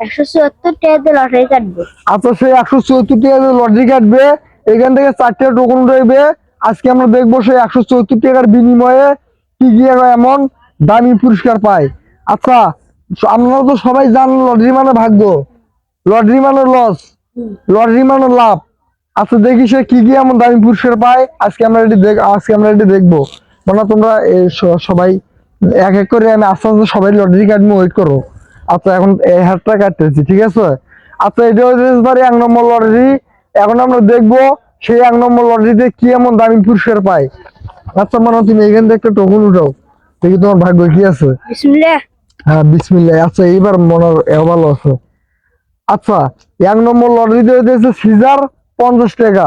174 টাকা দিয়ে লটারি কাটবে। আচ্ছা সেই 174 টাকা দিয়ে লটারি কাটবে, এখান থেকে 4টা টোকন রইবে। আজকে আমরা দেখবো সেই 174 টাকার বিনিময়ে কি কি এমন দামি পুরস্কার পায়। আচ্ছা আমরা তো সবাই জানি লটারি মানে ভাগ্য, লটারি মানে লস, লটারি মানে লাভ। আচ্ছা দেখি সে কি কি এমন দামি পুরস্কার পায়, আজকে আমরা এটি দেখবো। মানে তোমরা সবাই এক এক করে আমি আস্তে আস্তে সবাই লটারি কাটবো, ওয়েট করো। আচ্ছা এখন এই হাতটা কাটতেছি, ঠিক আছে। আচ্ছা এটা হচ্ছে 1 নম্বর লটারি। এখন আমরা দেখবো সেই 1 নম্বর লটারিতে কি এমন দামি পুরস্কার পায়। আচ্ছা মানে তুমি এখান থেকে একটা টোকন উঠাও, দেখি তোমার ভাগ্য কি আছে। বিসমিল্লাহ। হ্যাঁ বিসমিল্লাহ। আচ্ছা এইবার মনে ভালো আছে। আচ্ছা 1 নম্বর লটারিতে হইতেছে সিজার 50 টাকা,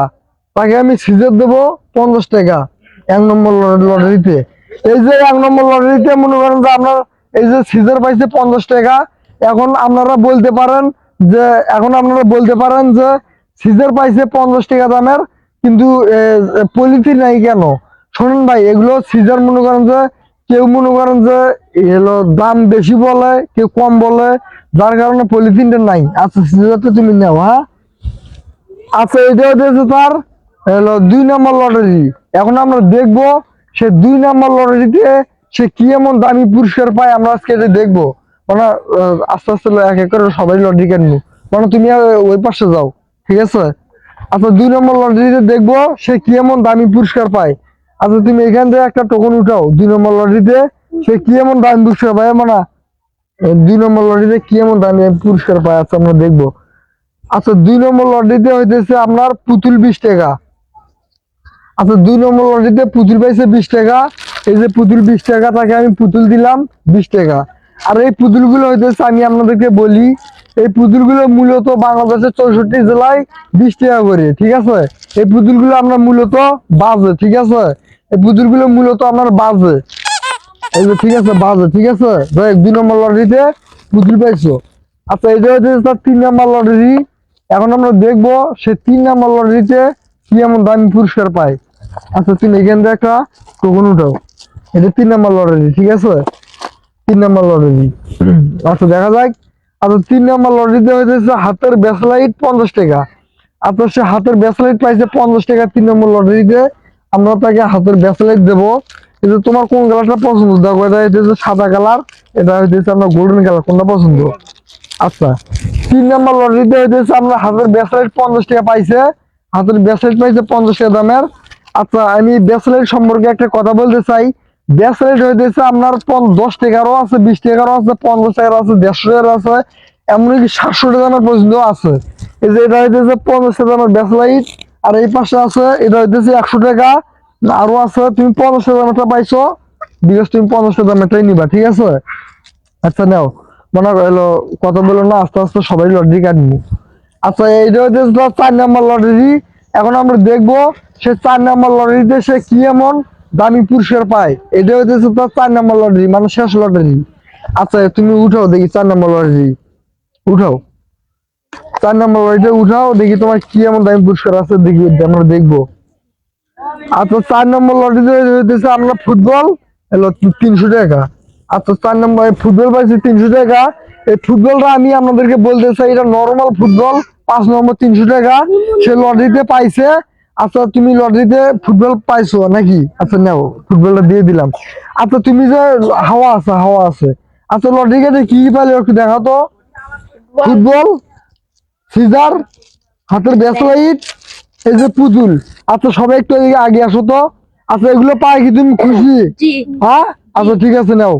তাকে আমি সিজার দেবো 50 টাকা 1 নম্বর লটারিতে। এই যে 1 নম্বর লটারিতে মনে করেন যে আপনার এই যে সিজার পাইছে 50 টাকা। এখন আপনারা বলতে পারেন যে সিজার পাইছে 50 টাকা দামের, কিন্তু পলিথিন নাই কেন? শোনেন ভাই, এগুলো সিজার মনে করেন যে কেউ মনে করেন যে এলো দাম বেশি বলে, কেউ কম বলে, যার কারণে পলিথিনটা নাই। আচ্ছা সিজারটা তুমি নাও। হ্যাঁ আচ্ছা এটা হচ্ছে তার হলো 2 নম্বর লটারি। এখন আমরা দেখবো সে 2 নম্বর লটারিতে সে কি এমন দামি পুরস্কার পায়, আমরা আজকে এটা দেখবো। মানে আস্তে আস্তে এক এক করে সবাই লটারি কাটবো। মানে তুমি ওই পাশে যাও, ঠিক আছে। আচ্ছা 2 নম্বর লটারিতে দেখবো সে কি এমন দামি পুরস্কার পায়। আচ্ছা তুমি এখান থেকে একটা টোকন উঠাও, 2 নম্বর লটারিতে সে কি এমন দামি পুরস্কার পায়। মানে 2 নম্বর লটারিতে কি এমন দামি পুরস্কার পায়, আচ্ছা আমরা দেখবো। আচ্ছা 2 নম্বর লটারিতে হইতেছে আপনার পুতুল 20 টাকা। আচ্ছা 2 নম্বর লটারিতে পুতুল পাইছে 20 টাকা। এই যে পুতুল 20 টাকা, তাকে আমি পুতুল দিলাম 20 টাকা। আর এই পুতুলগুলো হইতেছে আমি আপনাদেরকে বলি, এই পুতুলগুলো মূলত বাংলাদেশের 64 জেলায় 20 টাকা করে, ঠিক আছে। এই পুতুলগুলো আপনার মূলত বাজে, ঠিক আছে। এই পুতুলগুলো মূলত আপনার বাজে, এই যে ঠিক আছে বাজে, ঠিক আছে। 2 নম্বর লটারিতে পুতুল পাইছো। আচ্ছা এটা হচ্ছে তার 3 নম্বর লটারি। এখন আমরা দেখবো সে 3 নম্বর লটারিতে কি এমন দামি পুরস্কার পায়। আচ্ছা তুমি এখান থেকে একটা টোকন উঠাও, এটা 3 নম্বর লটারি, ঠিক আছে। 3 নম্বর লটারি। আচ্ছা দেখা যাক। আচ্ছা 3 নম্বর লটারিতে হইতেছে হাতের ব্রেসলাইট 50 টাকা। আচ্ছা সে হাতের ব্রেসলাইট পাইছে 50 টাকা 3 নম্বর লটারিতে। আমরা তাকে হাতের ব্রেসলাইট দেবো। কিন্তু তোমার কোন কালারটা পছন্দ দেখো, এটা হইতেছে সাদা কালার, এটা হইতেছে আপনার গোল্ডেন কালার, কোনটা পছন্দ? আচ্ছা 3 নম্বর লটারিতে হইতেছে আপনার হাতের ব্রেসলাইট 50 টাকা পাইছে, হাতের ব্রেসলাইট পাইছে 50 টাকা দামের। আচ্ছা আমি ব্রেসলাইট সম্পর্কে একটা কথা বলতে চাই। ব্রেসলাইট হইতেছে আপনার 10 টাকারও আছে, 20 টাকারও আছে, 50 টাকারও আছে, 150 টাকার আছে, এমনকি 700 টাকা দামের পর্যন্ত আছে। এই যে এটা হইতেছে 50 টাকা দামের ব্রেসলাইট। আর এই পাশে আছে এটা হইতেছে 100 টাকা, আরো আছে। তুমি 50 টাকা দামেরটা পাইছো, বিকজ তুমি 50 টাকা দামেরটাই নিবা, ঠিক আছে। আচ্ছা নাও, মনে হলো কথা বলো না, আস্তে আস্তে সবাই লটারি কাটবো। আচ্ছা এইটা হচ্ছে 4 নম্বর লটারি। এখন আমরা দেখবো সে 4 নম্বর লটারিতে সে কি এমন দামি পুরস্কার পায়। এটা হচ্ছে তার 4 নম্বর লটারি, মানে শেষ লটারি। আচ্ছা তুমি উঠাও দেখি 4 নম্বর লটারি, উঠাও 4 নম্বর লটারিতে উঠাও, দেখি তোমার কি এমন দামি পুরস্কার আছে, দেখি আমরা দেখবো। আচ্ছা 4 নম্বর লটারিতে হইতেছে আমরা ফুটবল হলো 300 টাকা। আচ্ছা 4 নম্বর ফুটবল পাইছে 300 টাকা। এই ফুটবলটা আমি আপনাদেরকে বলতে চাই, এটা নর্মাল ফুটবল। 5 নম্বর 300 টাকা সে লটারিতে পাইছে। আচ্ছা তুমি লটারিতে ফুটবল পাইছো নাকি? আচ্ছা নাও, ফুটবলটা দিয়ে দিলাম। আচ্ছা তুমি যে হাওয়া আছে। আচ্ছা লটারি কাটে কি কি পাইলে একটু দেখাও তো। ফুটবল, সিজার, হাতের ব্রেসলাইট, এই যে পুতুল। আচ্ছা সবাই একটু এদিকে আগে আসো তো। আচ্ছা এগুলো পাই কি তুমি খুশি? জি। হ্যাঁ আচ্ছা ঠিক আছে নাও।